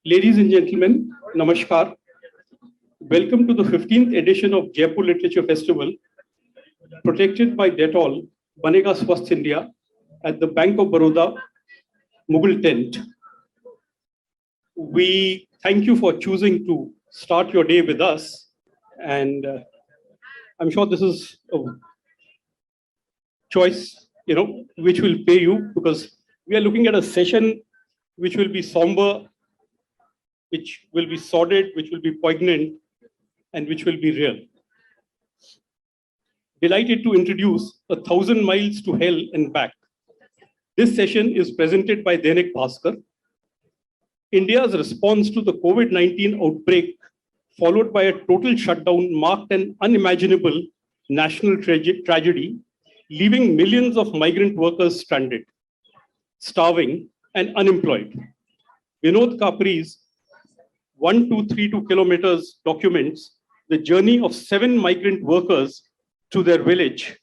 Ladies and gentlemen, namaskar. Welcome to the 15th edition of Jaipur Literature Festival, protected by Dettol, Banega Swasth India, at the Bank of Baroda, Mughal tent. We thank you for choosing to start your day with us, and I'm sure this is a choice, which will pay you, because we are looking at a session which will be somber, which will be sordid, which will be poignant, and which will be real. Delighted to introduce 1,000 Miles to Hell and Back. This session is presented by Dainik Bhaskar. India's response to the COVID-19 outbreak, followed by a total shutdown, marked an unimaginable national tragedy, leaving millions of migrant workers stranded, starving, and unemployed. Vinod Kapri's 1232 kilometers documents the journey of 7 migrant workers to their village,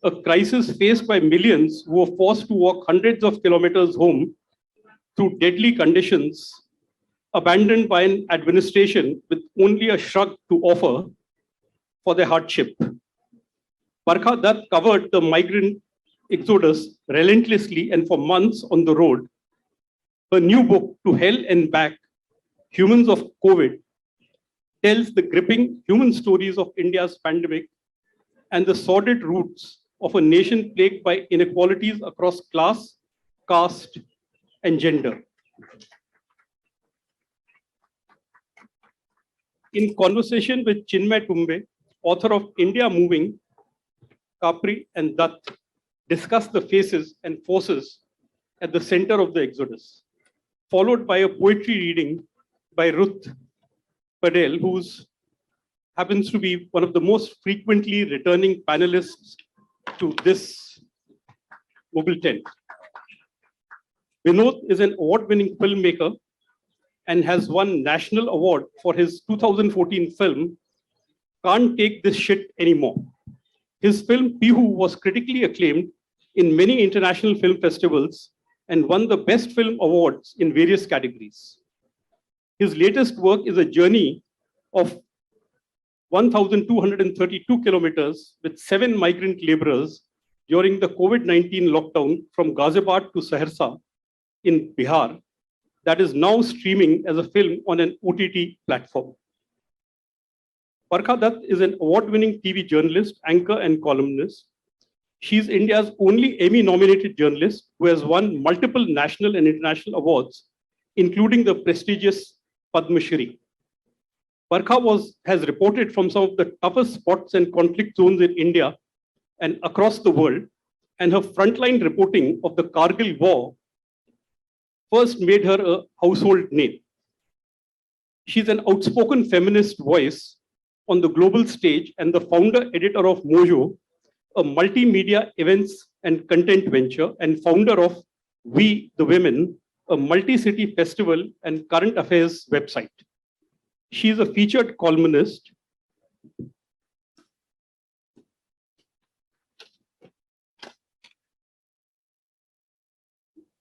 a crisis faced by millions who were forced to walk hundreds of kilometers home through deadly conditions, abandoned by an administration with only a shrug to offer for their hardship. Barkha Dutt covered the migrant exodus relentlessly and for months on the road. Her new book, To Hell and Back, Humans of COVID, tells the gripping human stories of India's pandemic and the sordid roots of a nation plagued by inequalities across class, caste, and gender. In conversation with Chinmay Tumbe, author of India Moving, Kapri and Dutt discuss the faces and forces at the center of the exodus, followed by a poetry reading by Ruth Padel, who happens to be one of the most frequently returning panelists to this Mughal tent. Vinod is an award-winning filmmaker and has won national award for his 2014 film, Can't Take This Shit Anymore. His film, Pihu, was critically acclaimed in many international film festivals and won the Best Film Awards in various categories. His latest work is a journey of 1,232 kilometers with 7 migrant laborers during the COVID-19 lockdown from Ghaziabad to Saharsa in Bihar, that is now streaming as a film on an OTT platform. Barkha Dutt is an award-winning TV journalist, anchor, and columnist. She's India's only Emmy-nominated journalist who has won multiple national and international awards, including the prestigious Padma Shri. Barkha has reported from some of the toughest spots and conflict zones in India and across the world, and her frontline reporting of the Kargil War first made her a household name. She's an outspoken feminist voice on the global stage and the founder-editor of Mojo, a multimedia events and content venture, and founder of We the Women, a multi-city festival and current affairs website. She is a featured columnist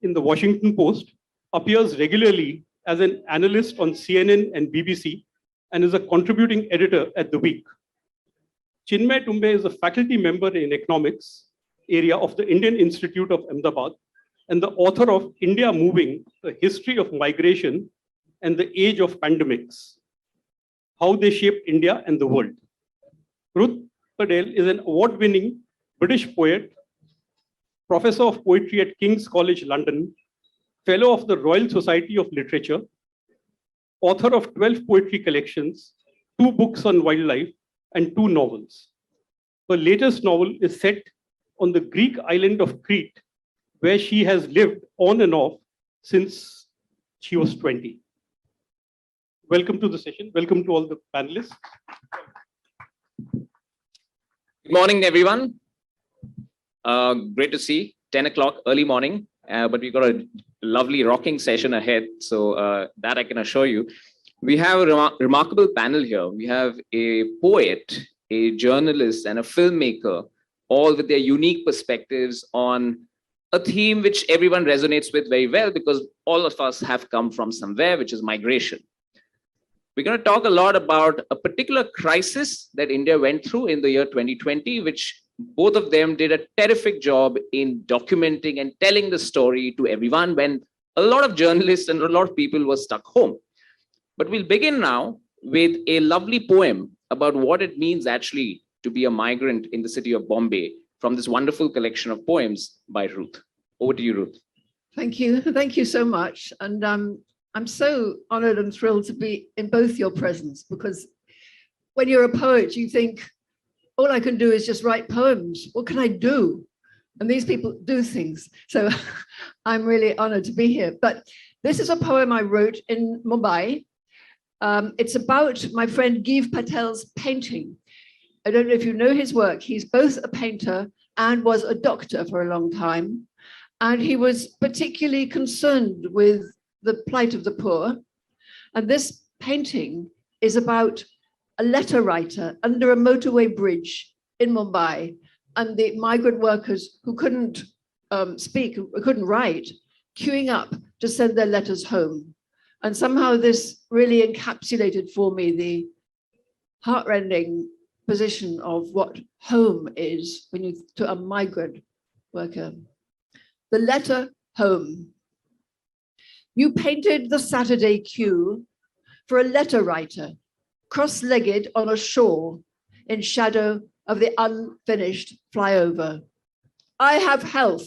in the Washington Post, appears regularly as an analyst on CNN and BBC, and is a contributing editor at The Week. Chinmay Tumbe is a faculty member in economics area of the Indian Institute of Ahmedabad and the author of India Moving, A History of Migration and the Age of Pandemics, How They Shaped India and the World. Ruth Padel is an award-winning British poet, professor of poetry at King's College London, fellow of the Royal Society of Literature, author of 12 poetry collections, 2 books on wildlife, and 2 novels. Her latest novel is set on the Greek island of Crete, where she has lived on and off since she was 20. Welcome to the session. Welcome to all the panelists. Good morning, everyone. Great to see 10 o'clock early morning, but we've got a lovely rocking session ahead. So that I can assure you. We have a remarkable panel here. We have a poet, a journalist, and a filmmaker, all with their unique perspectives on a theme which everyone resonates with very well because all of us have come from somewhere, which is migration. We're going to talk a lot about a particular crisis that India went through in the year 2020, which both of them did a terrific job in documenting and telling the story to everyone when a lot of journalists and a lot of people were stuck home. But we'll begin now with a lovely poem about what it means actually to be a migrant in the city of Bombay from this wonderful collection of poems by Ruth. Over to you, Ruth. Thank you. Thank you so much. And I'm so honored and thrilled to be in both your presence, because when you're a poet, you think, all I can do is just write poems. What can I do? And these people do things. So I'm really honored to be here. But this is a poem I wrote in Mumbai. It's about my friend Ruth Padel's painting. I don't know if you know his work. He's both a painter and was a doctor for a long time. And he was particularly concerned with the plight of the poor. And this painting is about a letter writer under a motorway bridge in Mumbai, and the migrant workers who couldn't speak, couldn't write, queuing up to send their letters home. And somehow this really encapsulated for me the heartrending position of what home is when you to a migrant worker. The letter home. You painted the Saturday queue for a letter writer, cross-legged on a shore in shadow of the unfinished flyover. I have health,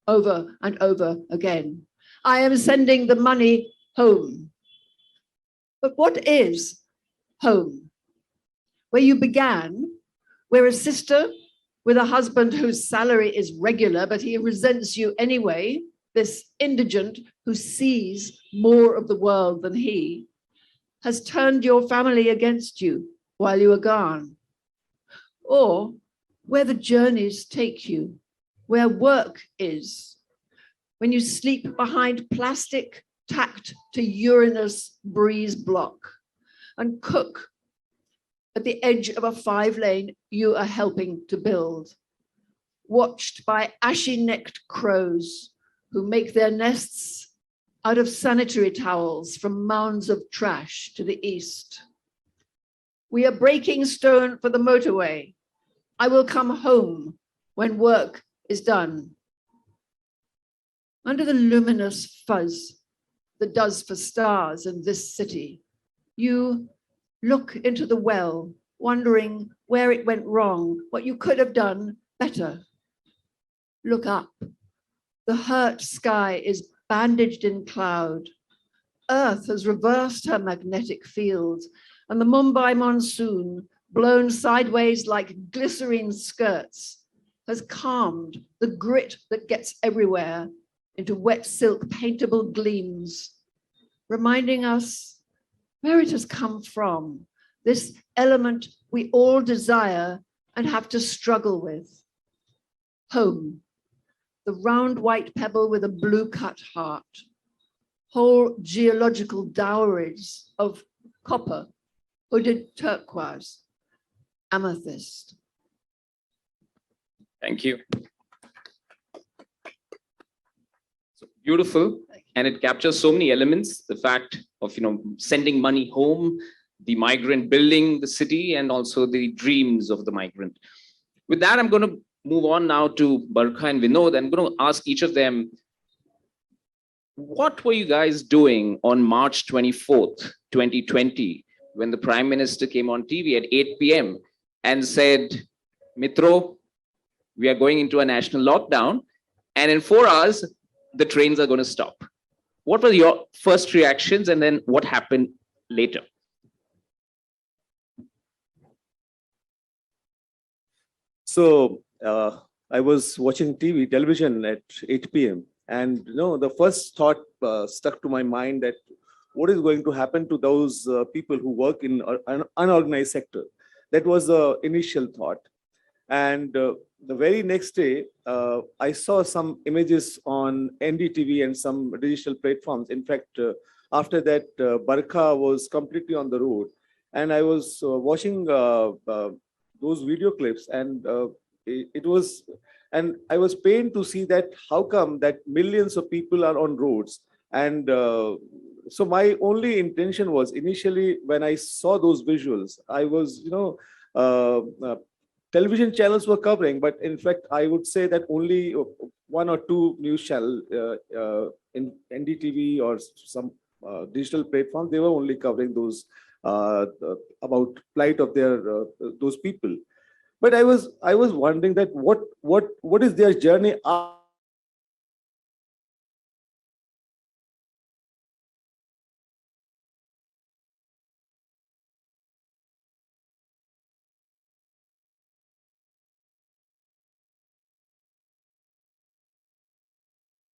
over and over again. I am sending the money home. But what is home? Where you began, where a sister with a husband whose salary is regular, but he resents you anyway, this indigent who sees more of the world than he, has turned your family against you while you are gone. Or where the journeys take you, where work is, when you sleep behind plastic tacked to urinous breeze block and cook at the edge of a 5-lane you are helping to build, watched by ashy-necked crows who make their nests out of sanitary towels from mounds of trash to the east. We are breaking stone for the motorway. I will come home when work is done. Under the luminous fuzz that does for stars in this city, you look into the well, wondering where it went wrong, what you could have done better. Look up. The hurt sky is bandaged in cloud. Earth has reversed her magnetic field, and the Mumbai monsoon, blown sideways like glycerine skirts, has calmed the grit that gets everywhere into wet silk paintable gleams, reminding us where it has come from, this element we all desire and have to struggle with. Home. The round white pebble with a blue cut heart, whole geological dowries of copper, hooded turquoise, amethyst. Thank you. So beautiful, and it captures so many elements, the fact of sending money home, the migrant building the city, and also the dreams of the migrant. With that, I'm going to move on now to Barkha and Vinod. I'm going to ask each of them, what were you guys doing on March 24th, 2020, when the Prime Minister came on TV at 8 p.m. and said, Mitro, we are going into a national lockdown, and in 4 hours, the trains are going to stop. What were your first reactions, and then what happened later? So I was watching television at 8 p.m. And the first thought stuck to my mind that what is going to happen to those people who work in an unorganized sector? That was the initial thought. And the very next day, I saw some images on NDTV and some digital platforms. In fact, after that, Barkha was completely on the road. And I was watching those video clips, and it was And I was pained to see that how come that millions of people are on roads. And so my only intention was initially when I saw those visuals, I was, television channels were covering, but in fact, I would say that only one or two news channel in NDTV or some digital platform, they were only covering those about plight of their those people. But I was wondering that what is their journey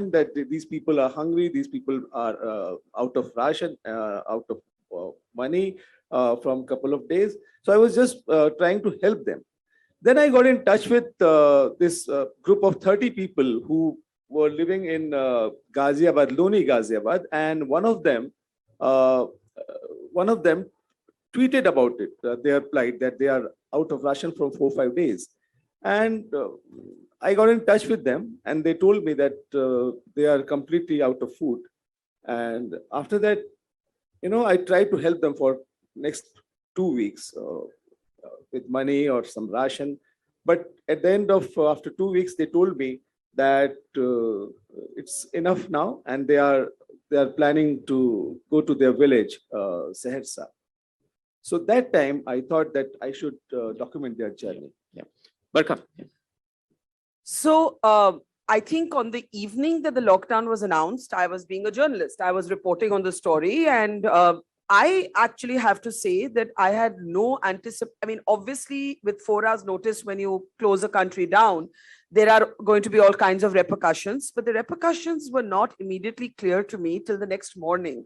that these people are hungry, these people are out of ration, out of money from couple of days. So I was just trying to help them. Then I got in touch with this group of 30 people who were living in Ghaziabad, Loni Ghaziabad, and one of them tweeted about it, their plight, that they are out of ration from 4-5 days. And I got in touch with them, and they told me that they are completely out of food. And after that, I tried to help them for next 2 weeks with money or some ration. But at the end of after 2 weeks, they told me that it's enough now, and they are planning to go to their village, Saharsa. So that time, I thought that I should document their journey. Yeah, Barkha. So I think on the evening that the lockdown was announced, I was being a journalist. I was reporting on the story, and I actually have to say that I had no anticipation. I mean, obviously, with 4 hours notice, when you close a country down, there are going to be all kinds of repercussions, but the repercussions were not immediately clear to me till the next morning.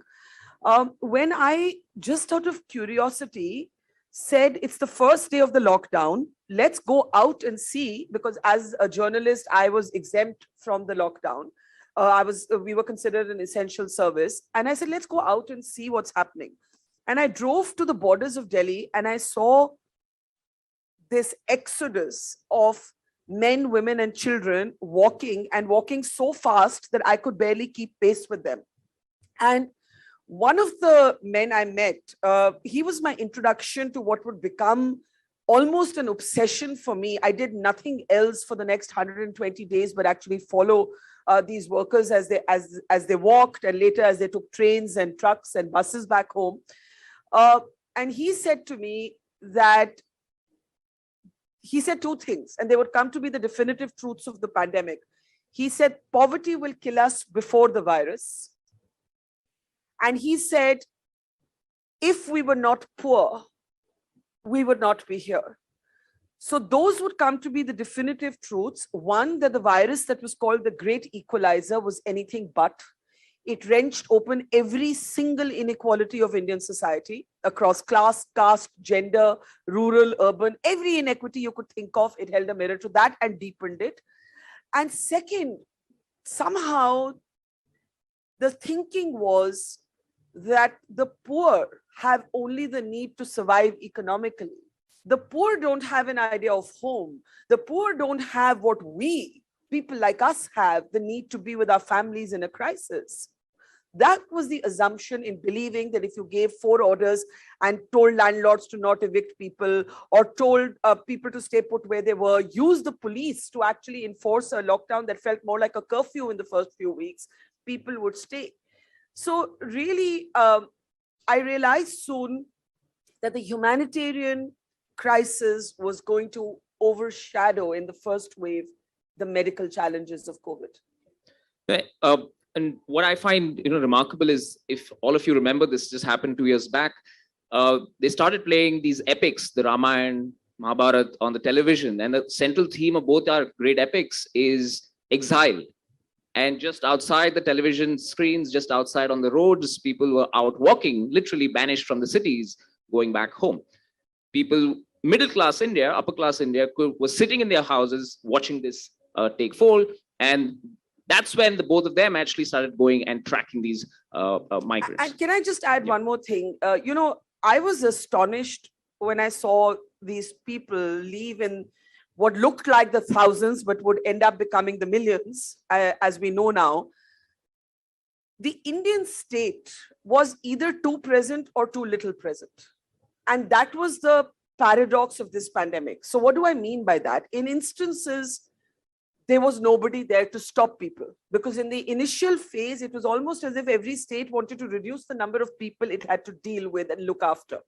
When I, just out of curiosity, said it's the first day of the lockdown, let's go out and see, because as a journalist, I was exempt from the lockdown. We were considered an essential service. And I said, let's go out and see what's happening. And I drove to the borders of Delhi, and I saw this exodus of men, women, and children walking so fast that I could barely keep pace with them. And one of the men I met, he was my introduction to what would become almost an obsession for me. I did nothing else for the next 120 days, but actually follow these workers as they walked, and later as they took trains and trucks and buses back home. And he said to me that he said 2 things, and they would come to be the definitive truths of the pandemic. He said, poverty will kill us before the virus. And he said, if we were not poor, we would not be here. So those would come to be the definitive truths. One, that the virus that was called the great equalizer was anything but. It wrenched open every single inequality of Indian society across class, caste, gender, rural, urban, every inequity you could think of. It held a mirror to that and deepened it. And second, somehow the thinking was that the poor have only the need to survive economically. The poor don't have an idea of home. The poor don't have what we, people like us, have, the need to be with our families in a crisis. That was the assumption in believing that if you gave 4 orders and told landlords to not evict people, or told people to stay put where they were, use the police to actually enforce a lockdown that felt more like a curfew in the first few weeks, people would stay. So really, I realized soon that the humanitarian crisis was going to overshadow in the first wave the medical challenges of COVID. And what I find remarkable is, if all of you remember, this just happened 2 years back, they started playing these epics, the Ramayana, Mahabharata, on the television, and the central theme of both our great epics is exile. And just outside the television screens, just outside on the roads, people were out walking, literally banished from the cities, going back home. People, middle class India, upper class India, were sitting in their houses watching this take fold. And that's when the both of them actually started going and tracking these migrants. And can I just add one more thing? I was astonished when I saw these people leave in what looked like the thousands, but would end up becoming the millions, as we know now, the Indian state was either too present or too little present. And that was the paradox of this pandemic. So what do I mean by that? In instances, there was nobody there to stop people, because in the initial phase, it was almost as if every state wanted to reduce the number of people it had to deal with and look after.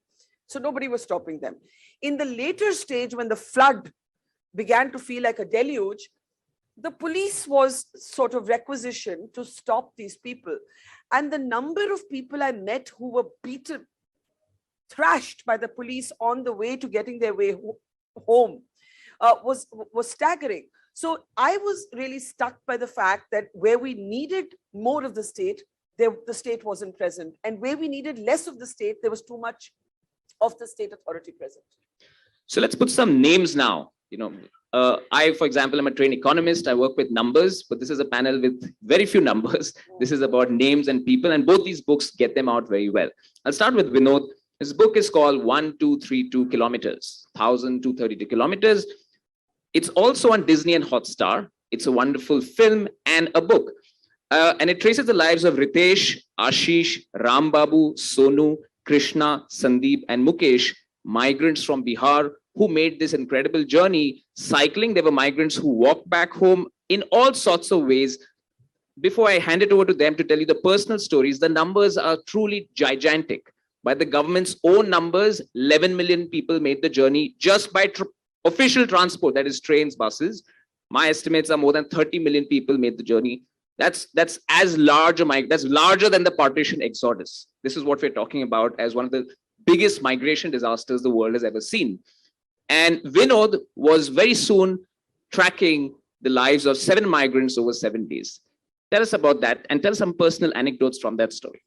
So nobody was stopping them. In the later stage, when the flood began to feel like a deluge, the police was sort of requisitioned to stop these people. And the number of people I met who were beaten, thrashed by the police on the way to getting their way home was staggering. So I was really struck by the fact that where we needed more of the state, the state wasn't present. And where we needed less of the state, there was too much of the state authority present. So let's put some names now. I, for example, am a trained economist. I work with numbers, but this is a panel with very few numbers. This is about names and people, and both these books get them out very well. I'll start with Vinod. His book is called 1232 Kilometers, 1232 Kilometers. It's also on Disney and Hotstar. It's a wonderful film and a book. And it traces the lives of Ritesh, Ashish, Rambabu, Sonu, Krishna, Sandeep, and Mukesh, migrants from Bihar who made this incredible journey cycling. There were migrants who walked back home in all sorts of ways. Before I hand it over to them to tell you the personal stories, the numbers are truly gigantic. By the government's own numbers, 11 million people made the journey just by official transport, that is trains, buses. My estimates are more than 30 million people made the journey. That's as large that's larger than the partition exodus. This is what we're talking about as one of the biggest migration disasters the world has ever seen. And Vinod was very soon tracking the lives of 7 migrants over 7 days. Tell us about that and tell some personal anecdotes from that story.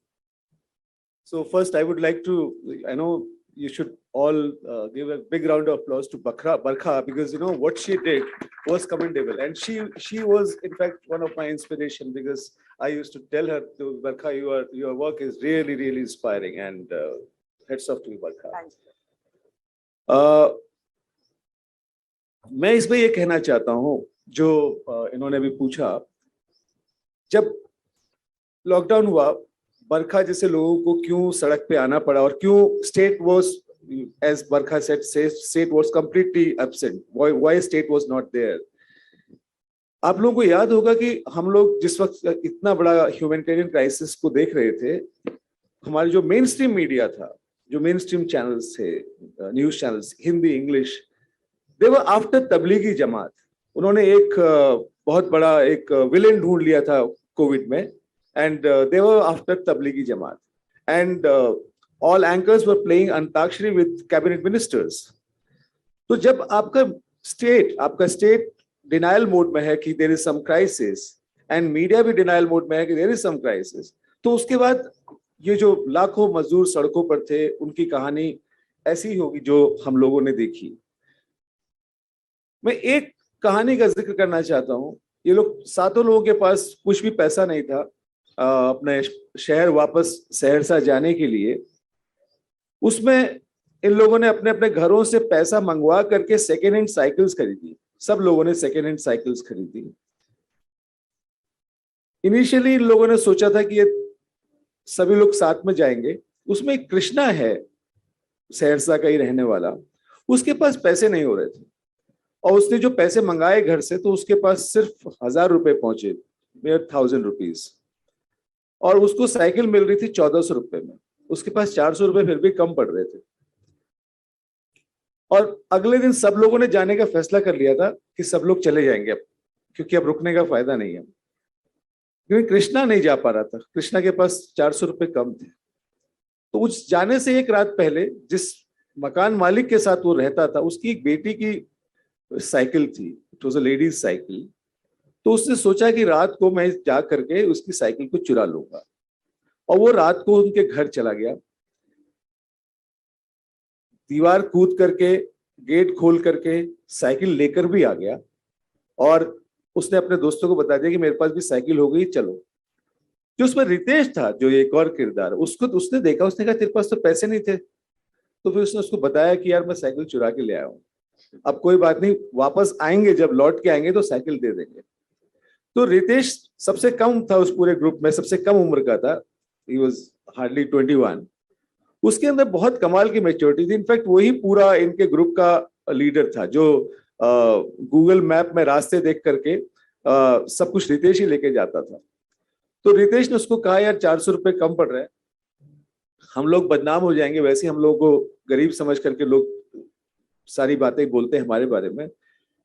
So first, I would like to, I know you should all give a big round of applause to Barkha, because what she did was commendable. And she was, in fact, one of my inspiration, because I used to tell her, to Barkha, your work is really, really inspiring, and heads off to you, Barkha. Thank you. मैं इसमें ये कहना चाहता हूँ जो इन्होंने भी पूछा, जब लॉकडाउन हुआ, बरखा जैसे लोगों को क्यों सड़क पे आना पड़ा और क्यों state was, as Barkha said, state was completely absent. Why state was not there? आप लोगों को याद होगा कि हम लोग जिस वक्त इतना बड़ा ह्यूमैनिटेरियन क्राइसिस को देख रहे थे, हमारे जो मेन स्ट्रीम मीडिया था, जो मेन स्ट्रीम चैनल्स थे, news channels, Hindi, English, they were after Tablighi Jamaat. उन्होंने एक बहुत बड़ा एक विलेन ढूंढ लिया था कोविड में, and they were after Tablighi Jamaat, and all anchors were playing antakshari with cabinet ministers. तो जब आपका स्टेट डिनायल मोड में है कि there is some crisis, and media भी डिनायल मोड में है कि there is some crisis, तो उसके बाद ये जो लाखों मजदूर सड़कों पर थे, उनकी कहानी ऐसी होगी जो हम लोगों ने देखी. मैं एक कहानी का जिक्र करना चाहता हूँ. ये लोग 7 लोगों के पास कुछ भी पैसा नहीं था अपने शहर वापस सहरसा जाने के लिए. उसमें इन लोगों ने अपने अपने घरों से पैसा मंगवा करके सेकेंड हैंड साइकिल्स खरीदी. सब लोगों ने सेकेंड हैंड साइकिल्स खरीदी. इनिशियली इन लोगों ने सोचा था कि ये सभी लोग साथ में जाएंगे. उसमें एक कृष्णा है, सहरसा का ही रहने वाला, उसके पास पैसे नहीं हो रहे थे, और उसने जो पैसे मंगाए घर से, तो उसके पास सिर्फ 1000 रुपए पहुंचे, 1000 रुपीज, और उसको साइकिल मिल रही थी 1400 रुपए में. उसके पास 400 रुपए फिर भी कम पड़ रहे थे. और अगले दिन सब लोगों ने जाने का फैसला कर लिया था कि सब लोग चले जाएंगे अब, क्योंकि अब रुकने का फायदा नहीं है. क्योंकि कृष्णा नहीं जा पा रहा था, कृष्णा के पास 400 रुपए कम थे. तो उस जाने से एक रात पहले जिस मकान मालिक के साथ वो रहता था, उसकी एक बेटी की साइकिल थी, it was a ladies cycle. तो उसने सोचा कि रात को मैं जा करके उसकी साइकिल को चुरा लूंगा, और वो रात को उनके घर चला गया. दीवार कूद करके, गेट खोल करके साइकिल लेकर भी आ गया, और उसने अपने दोस्तों को बता दिया कि मेरे पास भी साइकिल हो गई, चलो. जो उसमें रितेश था, जो एक और किरदार, उसने देखा, उसने कहा तेरे पास तो पैसे नहीं थे. तो फिर उसने उसको बताया कि यार मैं साइकिल चुरा के ले आया हूँ. अब कोई बात नहीं, वापस आएंगे, जब लौट के आएंगे तो साइकिल दे देंगे। तो रितेश सबसे कम था उस पूरे ग्रुप में, सबसे कम उम्र का था, ही वाज हार्डली 21। उसके अंदर बहुत कमाल की मैच्योरिटी थी। इनफैक्ट वही पूरा इनके ग्रुप का लीडर था, जो गूगल मैप में रास्ते देख करके सब कुछ रितेश ही लेके जाता था। तो रितेश ने उसको कहा, यार 400 रुपये कम पड़ रहा है, हम लोग बदनाम हो जाएंगे, वैसे हम लोग को गरीब समझ करके लोग सारी बातें बोलते हैं हमारे बारे में।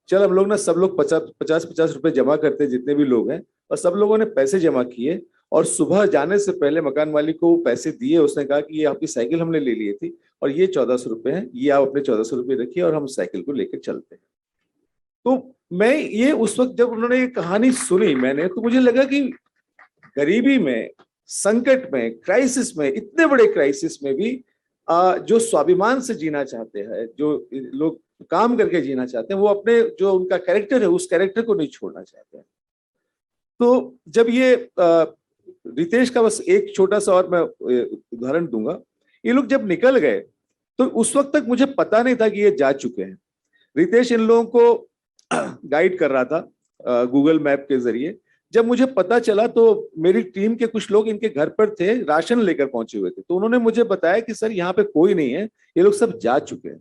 चल हम लोग ना, सब लोग 50 रुपए जमा करते हैं, जितने भी लोग हैं, और सब लोगों ने पैसे जमा किए, और सुबह जाने से पहले मकान मालिक को पैसे दिए। उसने कहा कि ये आपकी साइकिल हमने ले ली थी और ये 1400 रुपए हैं, ये आप अपने 1400 रुपए रखिए और हम साइकिल को लेकर चलते हैं। तो मैं ये उस वक्त जब उन्होंने ये कहानी सुनी मैंने, तो मुझे लगा कि गरीबी में, संकट में, क्राइसिस में, इतने बड़े क्राइसिस में भी जो स्वाभिमान से जीना चाहते हैं, जो लोग काम करके जीना चाहते हैं, वो अपने जो उनका कैरेक्टर है उस कैरेक्टर को नहीं छोड़ना चाहते हैं। तो जब ये रितेश का बस एक छोटा सा और मैं उदाहरण दूंगा, ये लोग जब निकल गए तो उस वक्त तक मुझे पता नहीं था कि ये जा चुके हैं। रितेश इन लोगों को गाइड कर रहा था गूगल मैप के जरिए। जब मुझे पता चला तो मेरी टीम के कुछ लोग इनके घर पर थे, राशन लेकर पहुंचे हुए थे। तो उन्होंने मुझे बताया कि सर यहाँ पे कोई नहीं है, ये लोग सब जा चुके हैं।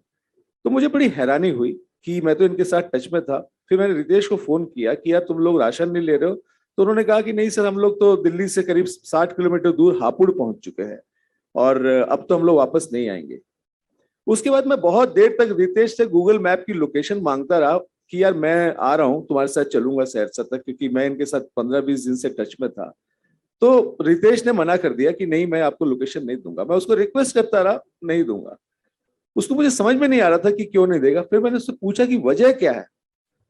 तो मुझे बड़ी हैरानी हुई कि मैं तो इनके साथ टच में था। फिर मैंने रितेश को फोन किया कि यार तुम लोग राशन नहीं ले रहे हो? तो उन्होंने कहा कि नहीं सर, हम लोग तो दिल्ली से करीब 60 किलोमीटर दूर हापुड़ पहुंच चुके हैं और अब तो हम लोग वापस नहीं आएंगे। उसके बाद मैं बहुत देर तक रितेश से गूगल मैप की लोकेशन मांगता रहा कि यार मैं आ रहा हूँ, तुम्हारे साथ चलूंगा सहरसा तक, क्योंकि मैं इनके साथ 15-20 दिन से टच में था। तो रितेश ने मना कर दिया कि नहीं, मैं आपको लोकेशन नहीं दूंगा। मैं उसको रिक्वेस्ट करता रहा, नहीं दूंगा। उसको मुझे समझ में नहीं आ रहा था कि क्यों नहीं देगा। फिर मैंने उससे पूछा कि वजह क्या है।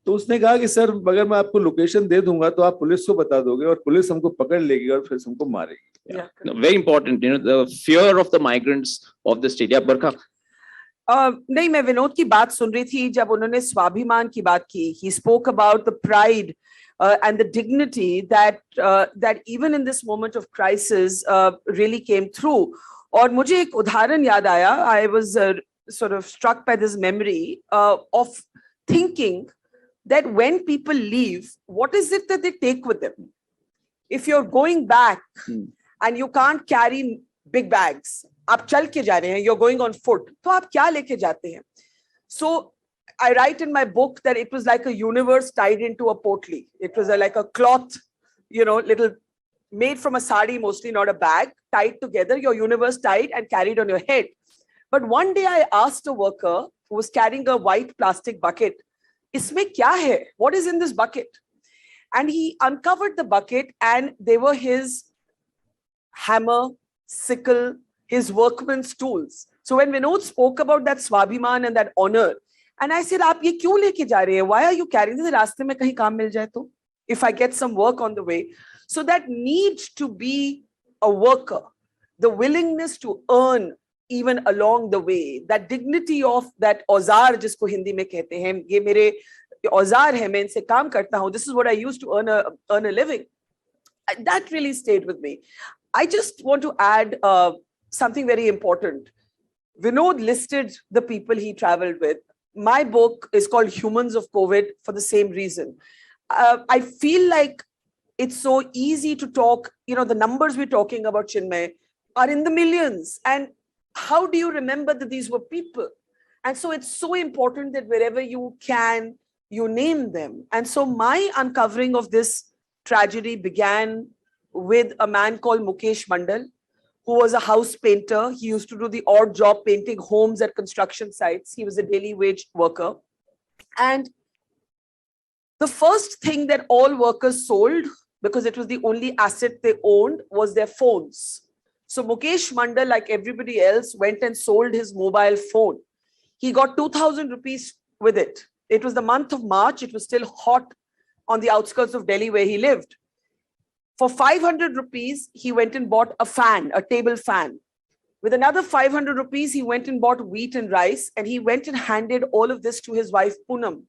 तो उसने कहा कि सर, अगर मैं आपको लोकेशन दे दूंगा तो आप पुलिस को बता दोगे और पुलिस हमको पकड़ लेगी और फिर हमको मारेगी। Very important, the fear of the migrants of the state. Yeah, Barkha. नहीं, मैं विनोद की बात सुन रही थी जब उन्होंने स्वाभिमान की बात की. He spoke about the pride and the dignity that even in this moment of crisis really came through. और मुझे एक उदाहरण याद आया. I was sort of struck by this memory of thinking that when people leave, what is it that they take with them? If you're going back and you can't carry big bags, आप चल के जा रहे हैं, you're going on foot, तो आप क्या लेके जाते हैं? So I write in my book that it was like a universe tied into a potli. It was like a cloth, little made from a sari, mostly, not a bag, tied together, your universe tied and carried on your head. But one day I asked a worker who was carrying a white plastic bucket, इसमें क्या है? What is in this bucket? And he uncovered the bucket and they were his hammer, sickle, his workman's tools. So when Vinod spoke about that swabhiman and that honor, and I said, आप ये क्यों लेके जा रहे हैं? Why are you carrying this? रास्ते में कहीं काम मिल जाए तो? If I get some work on the way. So that need to be a worker, the willingness to earn even along the way, that dignity of that औजार जिसको हिंदी में कहते हैं, ये मेरे औजार है, मैं इनसे काम करता हूँ. This is what I used to earn a living. That really stayed with me. I just want to add something very important. Vinod listed the people he traveled with. My book is called Humans of COVID for the same reason. I feel like it's so easy to talk, the numbers we're talking about, Chinmay, are in the millions. And how do you remember that these were people? And so it's so important that wherever you can, you name them. And so my uncovering of this tragedy began with a man called Mukesh Mandal, who was a house painter. He used to do the odd job painting homes at construction sites. He was a daily wage worker. And the first thing that all workers sold, because it was the only asset they owned, was their phones. So Mukesh Mandal, like everybody else, went and sold his mobile phone. He got 2,000 rupees with it. It was the month of March. It was still hot on the outskirts of Delhi where he lived. For 500 rupees, he went and bought a fan, a table fan. With another 500 rupees, he went and bought wheat and rice, and he went and handed all of this to his wife, Poonam.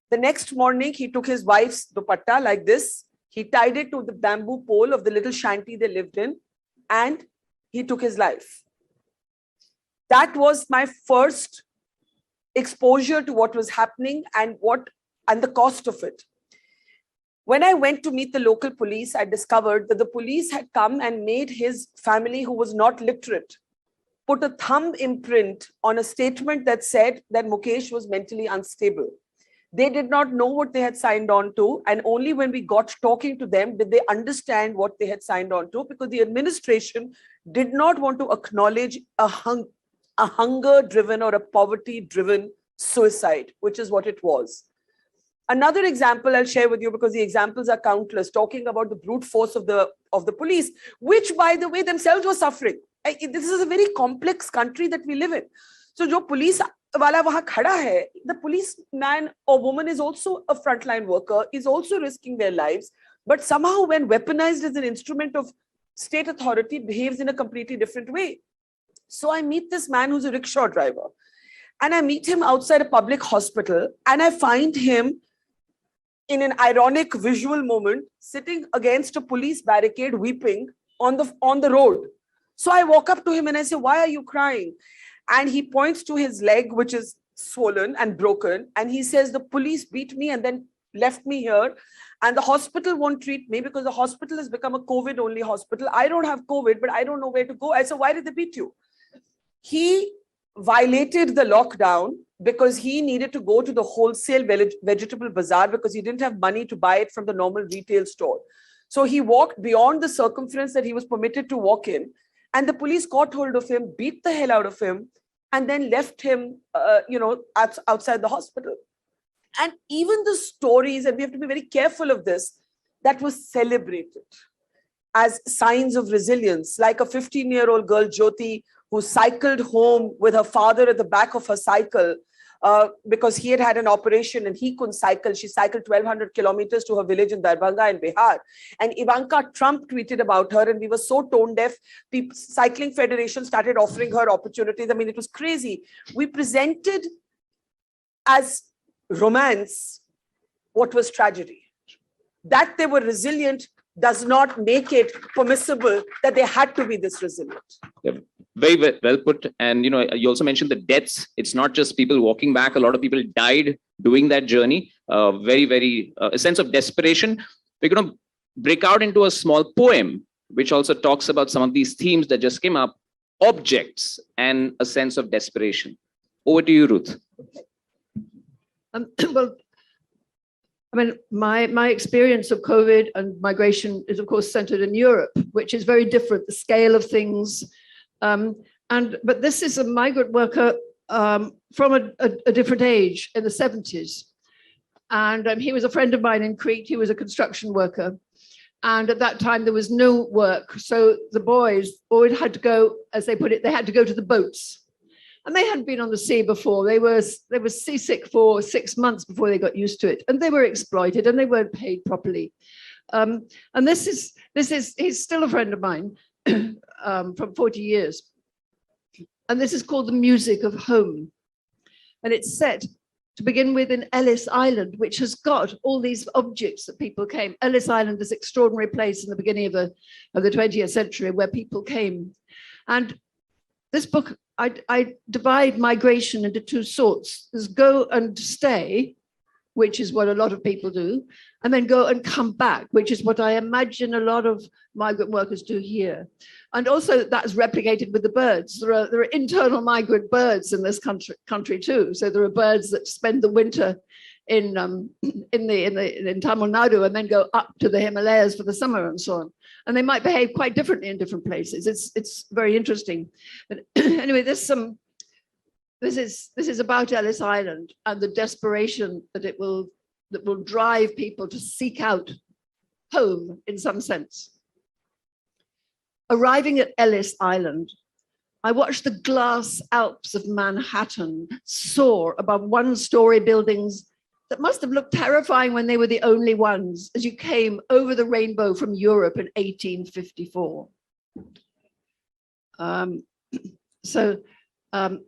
The next morning, he took his wife's dupatta like this. He tied it to the bamboo pole of the little shanty they lived in, and he took his life. That was my first exposure to what was happening and the cost of it. When I went to meet the local police, I discovered that the police had come and made his family, who was not literate, put a thumb imprint on a statement that said that Mukesh was mentally unstable. They did not know what they had signed on to, and only when we got talking to them did they understand what they had signed on to, because the administration did not want to acknowledge a hunger-driven or a poverty-driven suicide, which is what it was. Another example I'll share with you, because the examples are countless, talking about the brute force of the police, which, by the way, themselves were suffering. This is a very complex country that we live in. So, jo police wala wahan khada hai, the policeman or woman is also a frontline worker, is also risking their lives, but somehow when weaponized as an instrument of state authority, behaves in a completely different way. So I meet this man who's a rickshaw driver, and I meet him outside a public hospital, and I find him in an ironic visual moment sitting against a police barricade weeping on the road. So I walk up to him and I say, "Why are you crying?" And he points to his leg, which is swollen and broken. And he says, "The police beat me and then left me here. And the hospital won't treat me because the hospital has become a COVID only hospital. I don't have COVID, but I don't know where to go." I said, "Why did they beat you?" He violated the lockdown because he needed to go to the wholesale vegetable bazaar because he didn't have money to buy it from the normal retail store. So he walked beyond the circumference that he was permitted to walk in. And the police caught hold of him, beat the hell out of him, and then left him, outside the hospital. And even the stories, and we have to be very careful of this, that was celebrated as signs of resilience, like a 15-year-old girl, Jyoti, who cycled home with her father at the back of her cycle because he had had an operation and he couldn't cycle. She cycled 1,200 kilometers to her village in Darbhanga in Bihar. And Ivanka Trump tweeted about her, and we were so tone deaf. Cycling Federation started offering her opportunities. I mean, it was crazy. We presented as romance what was tragedy. That they were resilient does not make it permissible that they had to be this resilient. Very well put. And you also mentioned the deaths. It's not just people walking back. A lot of people died doing that journey. Very, a sense of desperation. We're going to break out into a small poem, which also talks about some of these themes that just came up, objects and a sense of desperation. Over to you, Ruth. Well, I mean, my experience of COVID and migration is, of course, centered in Europe, which is very different, the scale of things. But this is a migrant worker from a different age, in the 70s. And he was a friend of mine in Crete. He was a construction worker. And at that time, there was no work. So the boys always had to go, as they put it, they had to go to the boats. And they hadn't been on the sea before. They were seasick for 6 months before they got used to it. And they were exploited and they weren't paid properly. And he's still a friend of mine from 40 years. And this is called The Music of Home. And it's set to begin with in Ellis Island, which has got all these objects that people came. Ellis Island is an extraordinary place in the beginning of the 20th century where people came. And this book, I divide migration into two sorts. There's go and stay, which is what a lot of people do, and then go and come back, which is what I imagine a lot of migrant workers do here. And also that's replicated with the birds. There are internal migrant birds in this country too. So there are birds that spend the winter in Tamil Nadu and then go up to the Himalayas for the summer and so on. And they might behave quite differently in different places. It's very interesting. But anyway, this is about Ellis Island and the desperation that will drive people to seek out home in some sense. Arriving at Ellis Island, I watched the glass Alps of Manhattan soar above one-story buildings that must have looked terrifying when they were the only ones as you came over the rainbow from Europe in 1854.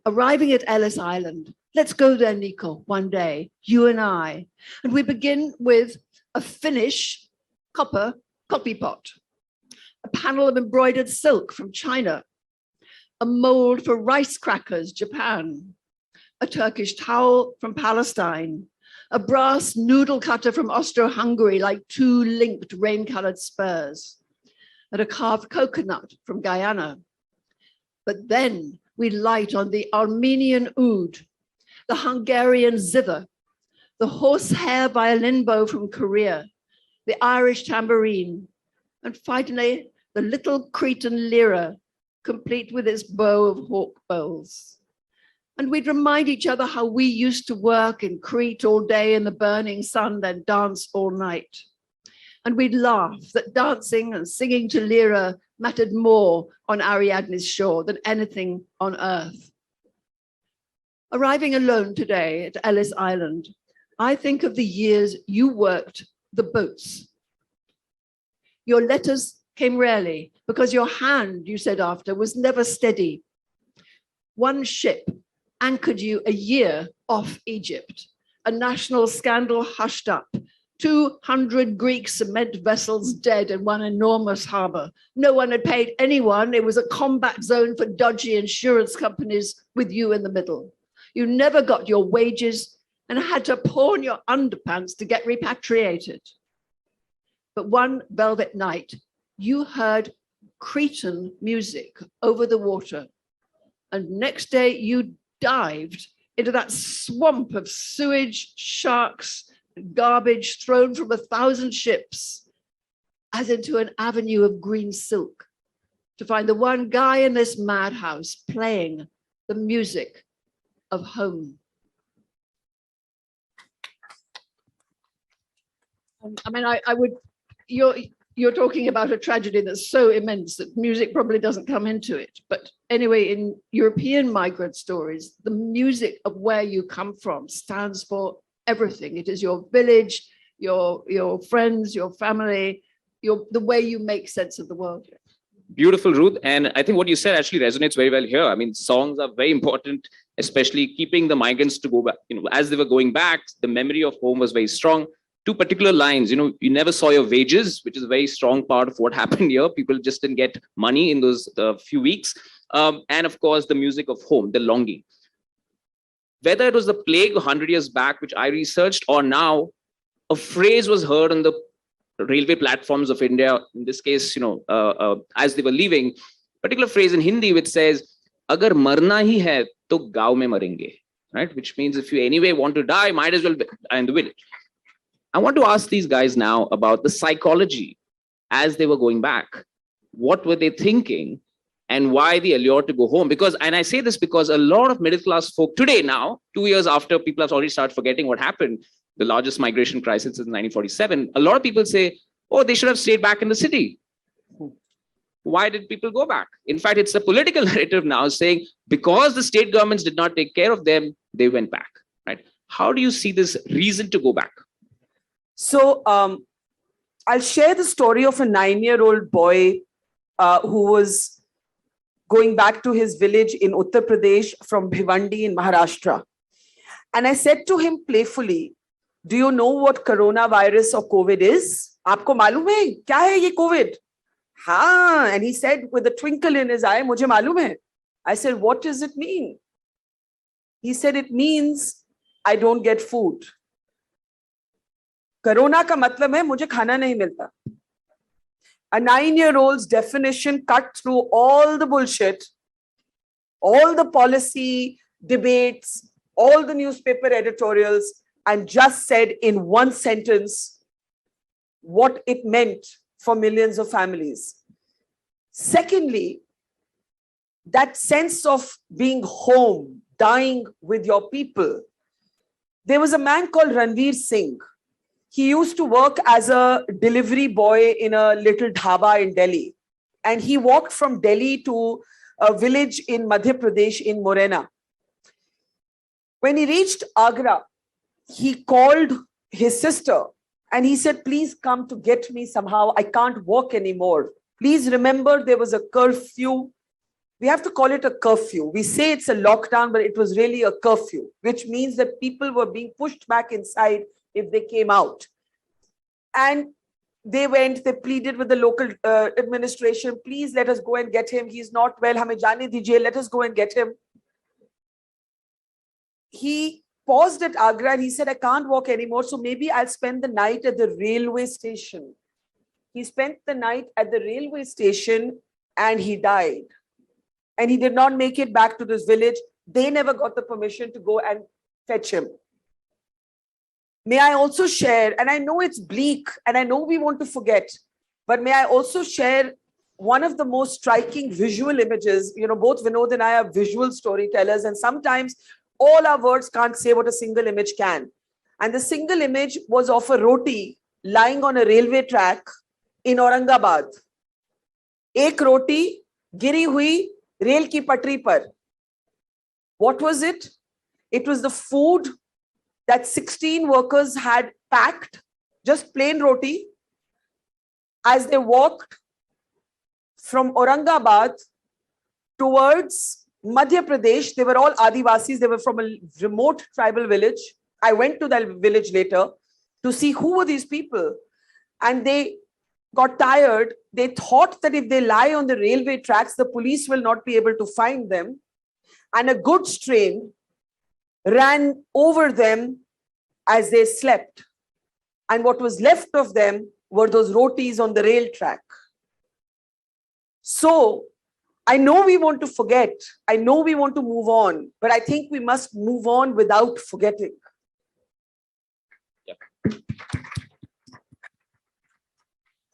Arriving at Ellis Island, let's go there, Nico, one day, you and I. And we begin with a Finnish copper coffee pot, a panel of embroidered silk from China, a mold for rice crackers, Japan, a Turkish towel from Palestine, a brass noodle cutter from Austro-Hungary, like two linked rain-colored spurs, and a carved coconut from Guyana. But then we light on the Armenian oud, the Hungarian zither, the horsehair violin bow from Korea, the Irish tambourine, and finally, the little Cretan lyra, complete with its bow of hawk bowls. And we'd remind each other how we used to work in Crete all day in the burning sun, then dance all night. And we'd laugh that dancing and singing to lyra mattered more on Ariadne's shore than anything on earth. Arriving alone today at Ellis Island, I think of the years you worked the boats. Your letters came rarely because your hand, you said after, was never steady. One ship anchored you a year off Egypt, a national scandal hushed up, 200 Greek cement vessels dead in one enormous harbor. No one had paid anyone. It was a combat zone for dodgy insurance companies with you in the middle. You never got your wages and had to pawn your underpants to get repatriated. But one velvet night, you heard Cretan music over the water. And next day you dived into that swamp of sewage, sharks, garbage thrown from 1,000 ships, as into an avenue of green silk, to find the one guy in this madhouse playing the music of home. I mean, I would, you're talking about a tragedy that's so immense that music probably doesn't come into it. But anyway, in European migrant stories, the music of where you come from stands for everything. It is your village, your friends, your family, the way you make sense of the world. Beautiful, Ruth. And I think what you said actually resonates very well here. I mean, songs are very important, especially keeping the migrants to go back. You know, as they were going back, the memory of home was very strong. Two particular lines, you know, you never saw your wages, which is a very strong part of what happened here. People just didn't get money in those few weeks. And of course, the music of home, the longing. Whether it was the plague 100 years back, which I researched, or now, a phrase was heard on the railway platforms of India, in this case, you know, as they were leaving, particular phrase in Hindi which says, "Agar marna hi hai, to gaon mein marenge," right? Which means if you anyway want to die, might as well die in the village. I want to ask these guys now about the psychology as they were going back. What were they thinking? And why the allure to go home? Because, and I say this because a lot of middle class folk today now, 2 years after people have already started forgetting what happened, the largest migration crisis in 1947, a lot of people say, oh, they should have stayed back in the city. Why did people go back? In fact, it's a political narrative now saying, because the state governments did not take care of them, they went back, right? How do you see this reason to go back? So I'll share the story of a 9-year-old boy who was going back to his village in Uttar Pradesh from Bhiwandi in Maharashtra. And I said to him playfully, do you know what coronavirus or COVID is? Aapko malum hai? Kya hai ye COVID? Haan. And he said with a twinkle in his eye, mujhe malum hai. I said, what does it mean? He said, it means I don't get food. Corona ka matlab hai, mujhe khana nahi milta. A 9-year-old's definition cut through all the bullshit, all the policy debates, all the newspaper editorials, and just said in one sentence what it meant for millions of families. Secondly, that sense of being home, dying with your people. There was a man called Ranveer Singh. He used to work as a delivery boy in a little dhaba in Delhi. And he walked from Delhi to a village in Madhya Pradesh in Morena. When he reached Agra, he called his sister and he said, please come to get me somehow. I can't walk anymore. Please remember there was a curfew. We have to call it a curfew. We say it's a lockdown, but it was really a curfew, which means that people were being pushed back inside if they came out. And they went, they pleaded with the local administration, please let us go and get him. He's not well. Hame jaane dijiye, let us go and get him. he paused at Agra and he said, I can't walk anymore, so maybe I'll spend the night at the railway station. He spent the night at the railway station and he died. And he did not make it back to this village. They never got the permission to go and fetch him. May I also share, and I know it's bleak and I know we want to forget, but may I also share one of the most striking visual images. You know, both Vinod and I are visual storytellers, and sometimes all our words can't say what a single image can. And the single image was of a roti lying on a railway track in Aurangabad. Ek roti giri hui rail ki patri par. What was it? It was the food that 16 workers had packed, just plain roti, as they walked from Aurangabad towards Madhya Pradesh. They were all Adivasis. They were from a remote tribal village. I went to that village later to see who were these people. And they got tired. They thought that if they lie on the railway tracks, the police will not be able to find them. And a goods train ran over them as they slept. And what was left of them were those rotis on the rail track. So I know we want to forget. I know we want to move on, but I think we must move on without forgetting.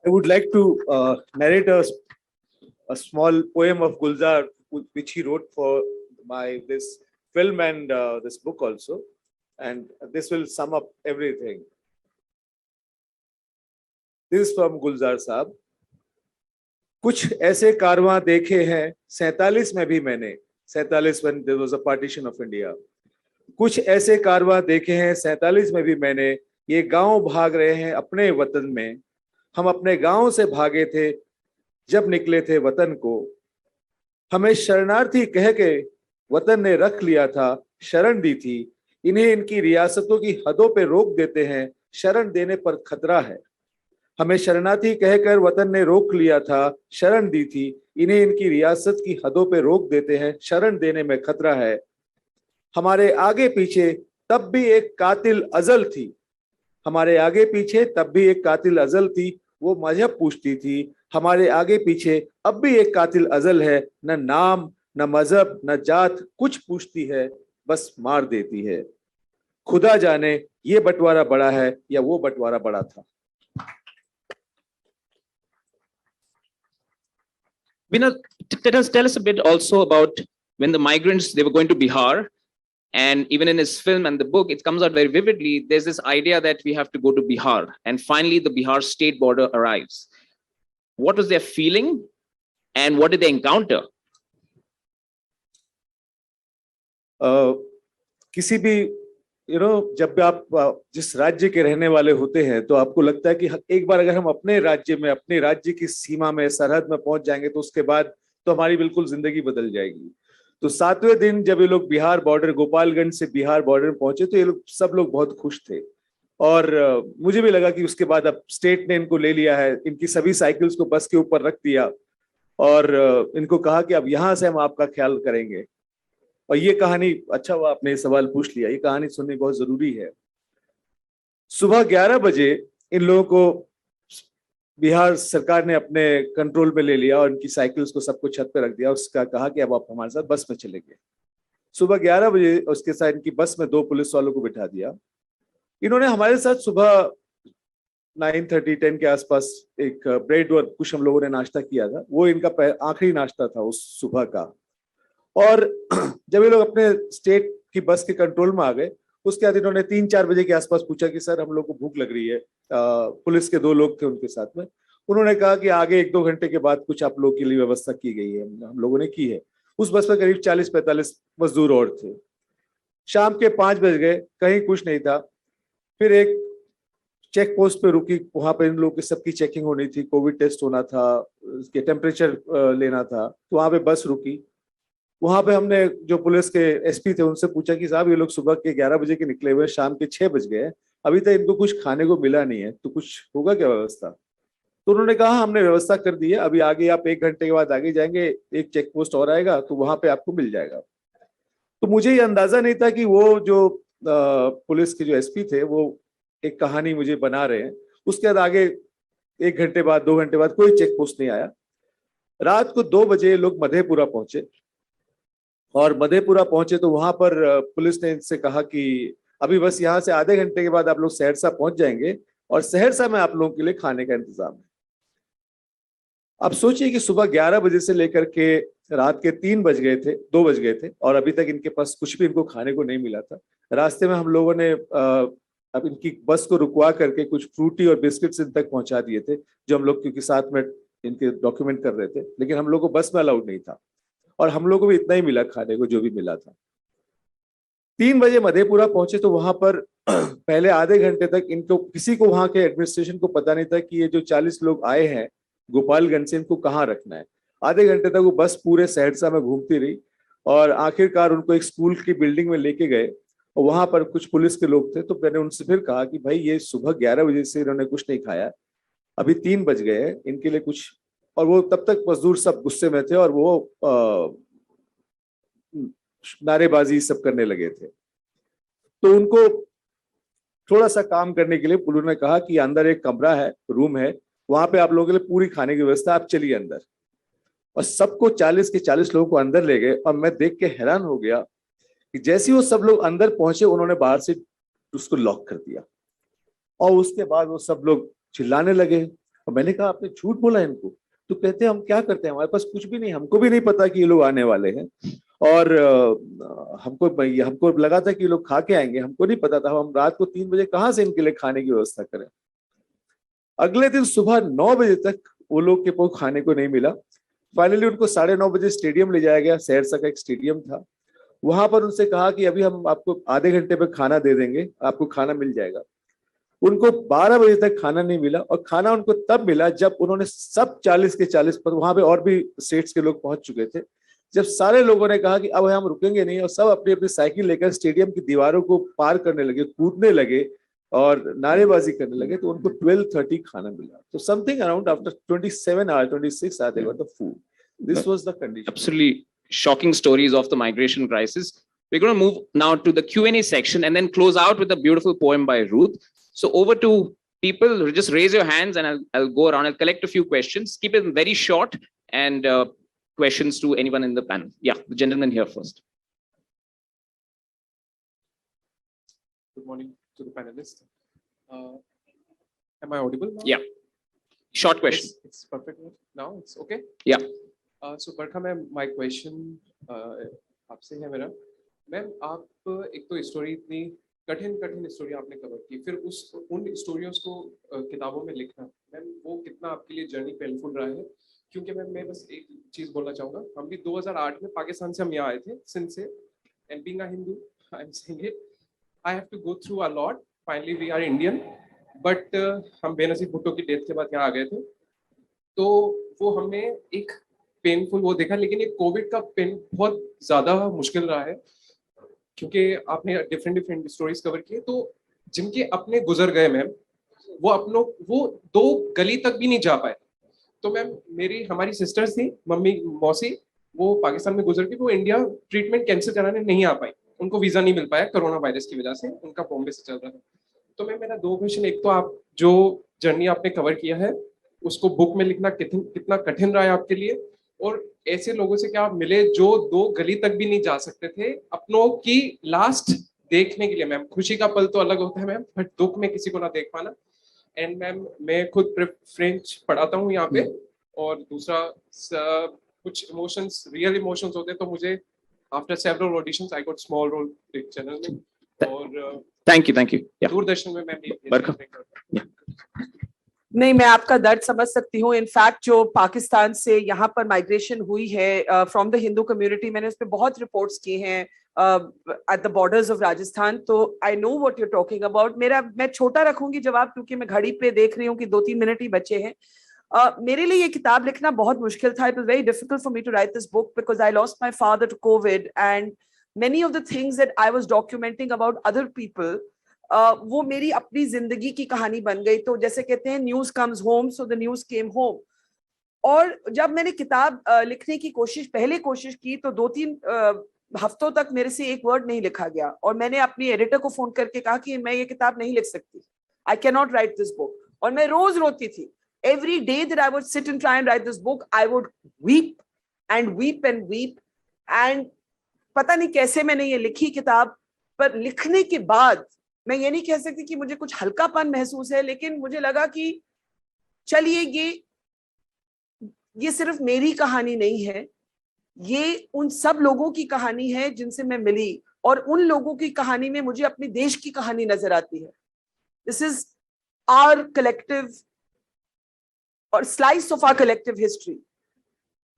I would like to narrate a small poem of Gulzar, which he wrote for this film and this book also. And this will sum up everything. This is from Gulzar Saab. कुछ ऐसे कारवां देखे हैं 47 में भी मैंने, 47 when there was a partition of India. कुछ ऐसे कारवां देखे हैं 47 में भी मैंने, ये गांव भाग रहे हैं अपने वतन में. हम अपने गांव से भागे थे जब निकले थे वतन को. हमें शरणार्थी कह के वतन ने रख लिया था, शरण दी थी. इन्हें इनकी रियासतों की हदों पे रोक देते हैं, शरण देने पर खतरा है. हमें शरणार्थी कहकर वतन ने रोक लिया था, शरण दी थी. इन्हें इनकी रियासत की हदों पे रोक देते हैं, शरण देने में खतरा है. हमारे आगे पीछे तब भी एक कातिल अजल थी. हमारे आगे पीछे तब भी एक कातिल अजल थी. वो मजहब पूछती थी. हमारे आगे पीछे अब भी एक कातिल अजल है. न नाम न मजहब न जात कुछ पूछती है, बस मार देती है. खुदा जाने ये बंटवारा बड़ा है या वो बंटवारा बड़ा था. Vinod, tell us a bit also about when the migrants, they were going to Bihar, and even in his film and the book, it comes out very vividly. There's this idea that we have to go to Bihar, and finally the Bihar state border arrives. What was their feeling and what did they encounter? किसी भी जब आप जिस राज्य के रहने वाले होते हैं तो आपको लगता है कि एक बार अगर हम अपने राज्य में, अपने राज्य की सीमा में, सरहद में पहुंच जाएंगे तो उसके बाद तो हमारी बिल्कुल जिंदगी बदल जाएगी. तो 7वें दिन जब ये लोग बिहार बॉर्डर, गोपालगंज से बिहार बॉर्डर में पहुंचे तो ये लोग सब लोग बहुत खुश थे. और मुझे भी लगा कि उसके बाद अब स्टेट ने इनको ले लिया है. इनकी सभी साइकिल्स को बस के ऊपर रख दिया और इनको कहा कि अब यहाँ से हम आपका ख्याल करेंगे. और ये कहानी, अच्छा हुआ आपने सवाल पूछ लिया, ये कहानी सुननी बहुत जरूरी है. सुबह 11 बजे इन लोगों को बिहार सरकार ने अपने कंट्रोल में ले लिया और इनकी साइकिल्स को सबको छत पे रख दिया. उसका कहा कि अब आप हमारे साथ बस में चलेंगे. सुबह 11 बजे उसके साथ इनकी बस में 2 पुलिस वालों को बिठा दिया. इन्होंने हमारे साथ सुबह 9:30-10 के आसपास एक ब्रेड और कुछ हम लोगों ने नाश्ता किया था. वो इनका आखिरी नाश्ता था उस सुबह का. और जब ये लोग अपने स्टेट की बस के कंट्रोल में आ गए, उसके बाद इन्होंने 3-4 बजे के आसपास पूछा कि सर हम लोग को भूख लग रही है. पुलिस के 2 लोग थे उनके साथ में. उन्होंने कहा कि आगे 1-2 घंटे के बाद कुछ आप लोगों के लिए व्यवस्था की गई है. हम लोगों ने की है. उस बस में करीब 40-45 मजदूर और थे. शाम के 5 बज गए, कहीं कुछ नहीं था. फिर एक चेक पोस्ट पे रुकी. वहां पर इन लोगों की सबकी चेकिंग होनी थी, कोविड टेस्ट होना था, उसके टेम्परेचर लेना था. तो वहां पे बस रुकी. वहां पे हमने जो पुलिस के एसपी थे उनसे पूछा कि साहब ये लोग सुबह के 11 बजे के निकले हुए, शाम के 6 बज गए, अभी तक इनको कुछ खाने को मिला नहीं है, तो कुछ होगा क्या व्यवस्था? तो उन्होंने कहा हमने व्यवस्था कर दी है, अभी आगे आप 1 घंटे के बाद आगे जाएंगे, एक चेक पोस्ट और आएगा तो वहां पे आपको मिल जाएगा. तो मुझे ये अंदाजा नहीं था कि वो जो पुलिस के जो एसपी थे वो एक कहानी मुझे बना रहे हैं। उसके बाद आगे 1 घंटे बाद 2 घंटे बाद कोई चेक पोस्ट नहीं आया। रात को 2 बजे लोग मधेपुरा पहुंचे, और मधेपुरा पहुंचे तो वहां पर पुलिस ने इनसे कहा कि अभी बस यहाँ से आधे घंटे के बाद आप लोग सहरसा पहुंच जाएंगे, और सहरसा में आप लोगों के लिए खाने का इंतजाम है। अब सोचिए कि सुबह 11 बजे से लेकर के रात के 2 बज गए थे, और अभी तक इनके पास कुछ भी इनको खाने को नहीं मिला था। रास्ते में हम लोगों ने अब इनकी बस को रुकवा करके कुछ फ्रूटी और बिस्किट्स इन तक पहुंचा दिए थे, जो हम लोग क्योंकि साथ में इनके डॉक्यूमेंट कर रहे थे, लेकिन हम लोग को बस में अलाउड नहीं था, और हम लोग को भी इतना ही मिला खाने को जो भी मिला था। 3 बजे मधेपुरा पहुंचे तो वहां पर पहले आधे घंटे तक इनको, किसी को वहां के एडमिनिस्ट्रेशन को पता नहीं था कि ये जो 40 लोग आए हैं गोपालगंज से, इनको कहाँ रखना है। आधे घंटे तक वो बस पूरे सहरसा में घूमती रही, और आखिरकार उनको एक स्कूल की बिल्डिंग में लेके गए, और वहां पर कुछ पुलिस के लोग थे। तो मैंने उनसे फिर कहा कि भाई ये सुबह 11 बजे से इन्होंने कुछ नहीं खाया, अभी 3 बज गए हैं, इनके लिए कुछ। और वो तब तक मजदूर सब गुस्से में थे, और वो नारेबाजी सब करने लगे थे। तो उनको थोड़ा सा काम करने के लिए पुलिस ने कहा कि अंदर एक कमरा है, रूम है, वहां पे आप लोगों के लिए पूरी खाने की व्यवस्था, आप चलिए अंदर। और सबको 40 के 40 लोगों को अंदर ले गए, और मैं देख के हैरान हो गया कि जैसे ही वो सब लोग अंदर पहुंचे, उन्होंने बाहर से उसको लॉक कर दिया, और उसके बाद वो सब लोग चिल्लाने लगे। और मैंने कहा आपने झूठ बोला इनको। तो कहते हैं हम क्या करते हैं, हमारे पास कुछ भी नहीं, हमको भी नहीं पता कि ये लोग आने वाले हैं, और हमको लगा था कि ये लोग खा के आएंगे, हमको नहीं पता था। हम रात को 3 बजे कहाँ से इनके लिए खाने की व्यवस्था करें। अगले दिन सुबह 9 बजे तक वो लोग के पास खाने को नहीं मिला। फाइनली उनको 9:30 बजे स्टेडियम ले जाया गया, सहरसा का एक स्टेडियम था। वहां पर उनसे कहा कि अभी हम आपको आधे घंटे में खाना दे देंगे, आपको खाना मिल जाएगा। उनको 12 बजे तक खाना नहीं मिला, और खाना उनको तब मिला जब उन्होंने सब 40 के 40 पर, वहां पे और भी स्टेट्स के लोग पहुंच चुके थे, जब सारे लोगों ने कहा कि अब हम रुकेंगे नहीं, और सब अपनी अपनी साइकिल लेकर स्टेडियम की दीवारों को पार करने लगे, कूदने लगे और नारेबाजी करने लगे, तो उनको 12:30 खाना मिला। तो something around after 27 hours, 26 hours they got the food. This was the condition. Absolutely shocking stories of the migration crisis. We're going to move now to the Q&A section and then close out with a beautiful poem by Ruth. So over to people, just raise your hands and I'll go around. I'll collect a few questions. Keep it very short, and questions to anyone in the panel. Yeah, the gentleman here first. Good morning to the panelists. Am I audible now? Yeah. Short question. It's perfect now. It's okay. Yeah. So Barkha ma'am, my question आपसे है मेरा। Ma'am आप एक तो story, इतनी कठिन story आपने cover की, फिर उन स्टोरियों को किताबों में लिखना, मैम वो कितना आपके लिए जर्नी पेनफुल रहा है? क्योंकि मैं बस एक चीज बोलना चाहूंगा, हम भी 2008 में पाकिस्तान से हम यहाँ आए थे, सिंध से, and being a Hindu, I'm saying it, I have to go through a lot. Finally we are Indian, but हम बेनजीर भुट्टो की डेथ के बाद यहाँ आ गए थे, तो वो हमने एक पेनफुल वो देखा। लेकिन ये कोविड का पेन बहुत ज्यादा मुश्किल रहा है, क्योंकि आपने डिफरेंट स्टोरीज कवर किए, तो जिनके अपने गुजर गए मैम, वो 2 गली तक भी नहीं जा पाए। तो मैम हमारी सिस्टर्स थी, मम्मी मौसी, वो पाकिस्तान में गुजर गई, वो इंडिया ट्रीटमेंट कैंसिल कराने नहीं आ पाई, उनको वीजा नहीं मिल पाया कोरोना वायरस की वजह से, उनका बॉम्बे से चल रहा था। तो मैम मेरा 2 क्वेश्चन, एक तो आप जो जर्नी आपने कवर किया है उसको बुक में लिखना कितना कठिन रहा है आपके लिए, और ऐसे लोगों से क्या आप मिले जो 2 गली तक भी नहीं जा सकते थे अपनों की लास्ट देखने के लिए? मैम खुशी का पल तो अलग होता है मैम, बट दुख में किसी को ना देख पाना। एंड मैम मैं खुद फ्रेंच पढ़ाता हूँ यहाँ पे, और दूसरा कुछ इमोशंस, रियल इमोशंस होते हैं, तो मुझे after several auditions I got small role big channel में, और थैंक यू या दूरदर्शन में मैम। बरखा। नहीं, मैं आपका दर्द समझ सकती हूँ। इनफैक्ट जो पाकिस्तान से यहाँ पर माइग्रेशन हुई है फ्रॉम द हिंदू कम्युनिटी, मैंने उस पर बहुत रिपोर्ट्स की हैं at the borders of Rajasthan, तो I know what you talking about. मैं छोटा रखूंगी जवाब, क्योंकि मैं घड़ी पे देख रही हूँ कि 2-3 मिनट ही बचे हैं। मेरे लिए ये किताब लिखना बहुत मुश्किल था। It was very difficult for me to write this book because I lost my father to COVID, and many of the things that I was documenting about other people, वो मेरी अपनी जिंदगी की कहानी बन गई। तो जैसे कहते हैं news comes home, so the news came home. और जब मैंने किताब लिखने की कोशिश की, तो 2-3 हफ्तों तक मेरे से एक वर्ड नहीं लिखा गया और मैंने अपनी एडिटर को फोन करके कहा कि मैं ये किताब नहीं लिख सकती, I can not right this book. और मैं रोज रोती थी। Every day that I would sit and try and write this book, I would weep and weep and weep. And पता नहीं कैसे मैंने ये लिखी किताब, पर लिखने के बाद मैं ये नहीं कह सकती कि मुझे कुछ हल्कापन महसूस है, लेकिन मुझे लगा कि चलिए ये सिर्फ मेरी कहानी नहीं है, ये उन सब लोगों की कहानी है जिनसे मैं मिली, और उन लोगों की कहानी में मुझे अपने देश की कहानी नजर आती है। This is our collective और slice of our collective history.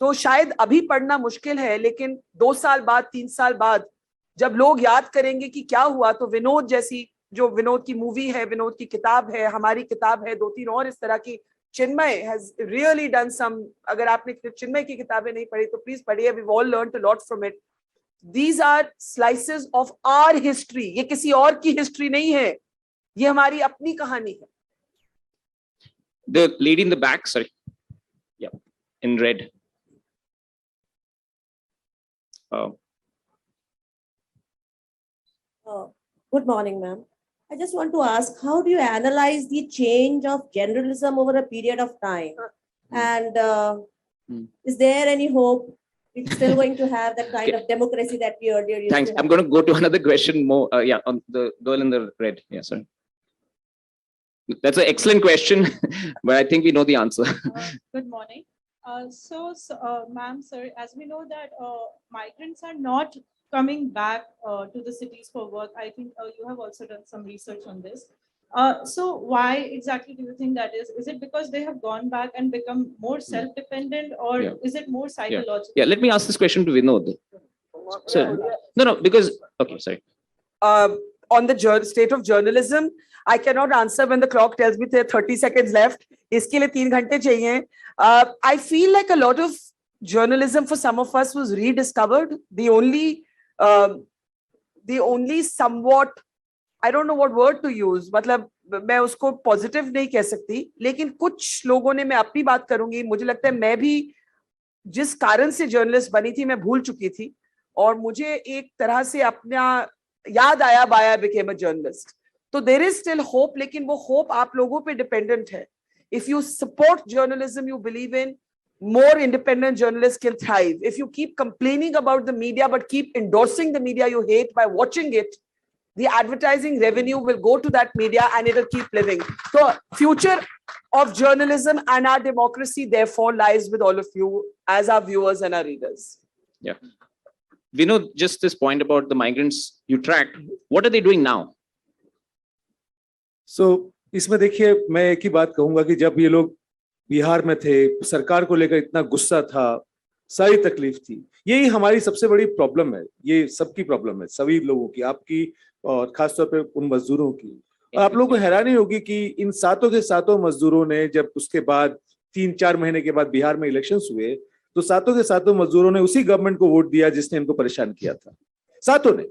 तो शायद अभी पढ़ना मुश्किल है, लेकिन 2 साल बाद 3 साल बाद जब लोग याद करेंगे कि क्या हुआ, तो विनोद जैसी, जो विनोद की मूवी है, विनोद की किताब है, हमारी किताब है, 2-3 और इस तरह की, चिन्मय हैज रियली डन सम, अगर आपने चिन्मय की किताबें नहीं पढ़ी तो प्लीज पढ़िए, we all learned a lot from it. These are slices of our history, ये किसी और की हिस्ट्री नहीं है, ये हमारी अपनी कहानी है। The lady in the back, sorry. Yeah, in red. Good morning, ma'am. I just want to ask, how do you analyze the change of generalism over a period of time? And is there any hope it's still going to have that kind of democracy that we earlier used Thanks. to have? I'm going to go to another question more. Yeah, on the girl in the red. Yeah, sorry. That's an excellent question, but I think we know the answer. Good morning. Ma'am, sir, as we know that migrants are not coming back to the cities for work. I think you have also done some research on this. So why exactly do you think that is? Is it because they have gone back and become more self-dependent, or is it more psychological? Yeah, let me ask this question to Vinod. So, no, because, okay, sorry. On the state of journalism, I cannot answer when the clock tells me there are 30 seconds left. इसके लिए 3 घंटे चाहिए. I feel like a lot of journalism for some of us was rediscovered. The only somewhat, I don't know what word to use, मतलब मैं उसको positive नहीं कह सकती, लेकिन कुछ लोगों ने, मैं अपनी बात करूंगी, मुझे लगता है मैं भी जिस कारण से जर्नलिस्ट बनी थी मैं भूल चुकी थी, और मुझे एक तरह से अपना याद आया by I became a journalist. तो there is still hope, लेकिन वो hope आप लोगों पे dependent है. If you support journalism you believe in, more independent journalists can thrive. If you keep complaining about the media but keep endorsing the media you hate by watching it, the advertising revenue will go to that media and it will keep living. So future of journalism and our democracy therefore lies with all of you as our viewers and our readers. Yeah. We know just this point about the migrants you tracked. What are they doing now? So इसमें देखिए, मैं एक ही बात कहूंगा कि जब ये लोग बिहार में थे, सरकार को लेकर इतना गुस्सा था, सारी तकलीफ थी, यही हमारी सबसे बड़ी प्रॉब्लम है, ये सबकी प्रॉब्लम है, सभी लोगों की, आपकी और खासतौर पे उन मजदूरों की। और आप लोगों को हैरानी होगी कि इन सातों के सातों मजदूरों ने, जब उसके बाद 3-4 महीने के बाद बिहार में इलेक्शंस हुए, तो सातों के सातों मजदूरों ने उसी गवर्नमेंट को वोट दिया जिसने इनको परेशान किया था, सातों ने।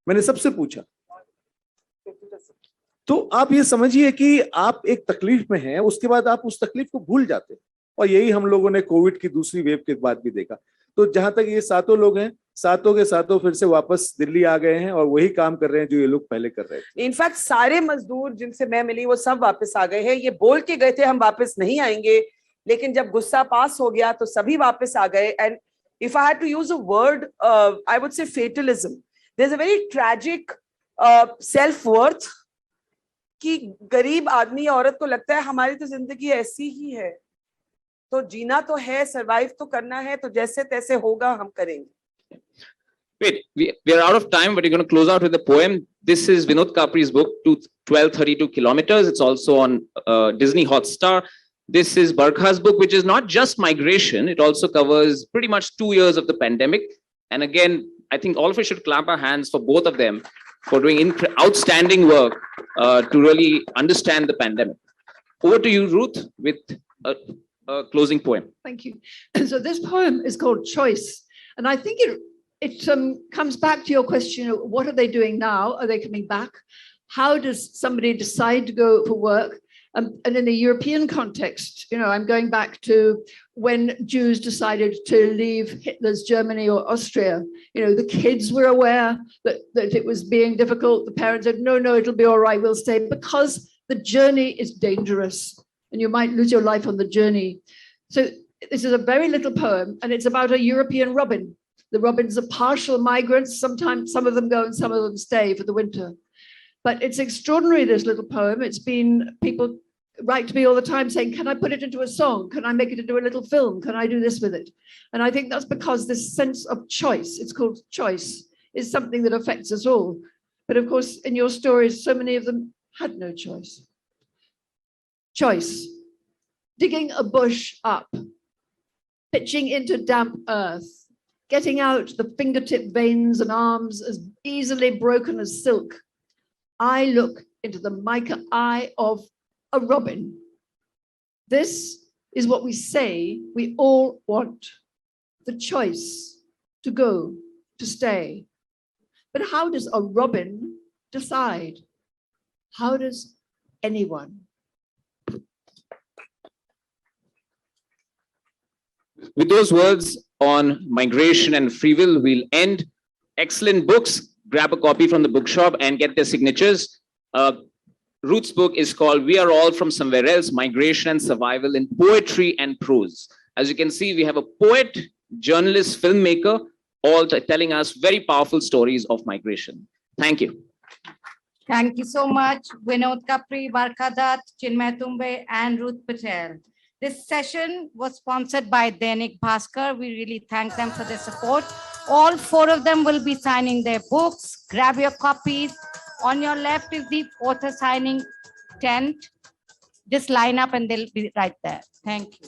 मैंने सबसे पूछा। तो आप ये समझिए कि आप एक तकलीफ में हैं, उसके बाद आप उस तकलीफ को भूल जाते हैं, और यही हम लोगों ने कोविड की दूसरी वेव के बाद भी देखा। तो जहां तक ये सातों लोग हैं, सातों के सातों फिर से वापस दिल्ली आ गए हैं और वही काम कर रहे हैं जो ये लोग पहले कर रहे थे। इनफैक्ट सारे मजदूर जिनसे मैं मिली वो सब वापस आ गए हैं। ये बोल के गए थे हम वापस नहीं आएंगे, लेकिन जब गुस्सा पास हो गया तो सभी वापस आ गए। And if I had to use a word, I would say fatalism. There is a very tragic self worth कि गरीब आदमी औरत को लगता है हमारी तो जिंदगी ऐसी ही है, तो जीना तो है, सरवाइव तो करना है, तो जैसे तैसे होगा हम करेंगे। Wait, we are out of time, but we're going to close out with a poem. This is Vinod Kapri's book, 1232 Kilometers. It's also on Disney Hotstar. This is Barkha's book, which is not just migration. It also covers pretty much 2 years of the pandemic. And again, I think all of us should clap our hands for both of them for doing outstanding work to really understand the pandemic. Over to you, Ruth, with a closing poem. Thank you. So this poem is called Choice. And I think it comes back to your question, what are they doing now? Are they coming back? How does somebody decide to go for work? And in a European context, I'm going back to when Jews decided to leave Hitler's Germany or Austria. The kids were aware that it was being difficult. The parents said, no, it'll be all right, we'll stay, because the journey is dangerous and you might lose your life on the journey. So this is a very little poem, and it's about a European robin. The robins are partial migrants. Sometimes some of them go and some of them stay for the winter. But it's extraordinary, this little poem. It's been, people write to me all the time saying, can I put it into a song? Can I make it into a little film? Can I do this with it? And I think that's because this sense of choice, it's called choice, is something that affects us all. But of course, in your stories, so many of them had no choice. Choice. Digging a bush up, pitching into damp earth, getting out the fingertip veins and arms as easily broken as silk. I look into the mica eye of a robin. This is what we say we all want, the choice to go, to stay. But how does a robin decide? How does anyone? With those words on migration and free will, we'll end. Excellent books. Grab a copy from the bookshop and get their signatures. Ruth's book is called We Are All From Somewhere Else, Migration and Survival in Poetry and Prose. As you can see, we have a poet, journalist, filmmaker, all telling us very powerful stories of migration. Thank you. Thank you so much, Vinod Kapri, Barkha Dutt, Chinmay Tumbe, and Ruth Padel. This session was sponsored by Dainik, Bhaskar. We really thank them for their support. All four of them will be signing their books. Grab your copies. On your left is the author signing tent. Just line up and they'll be right there. Thank you.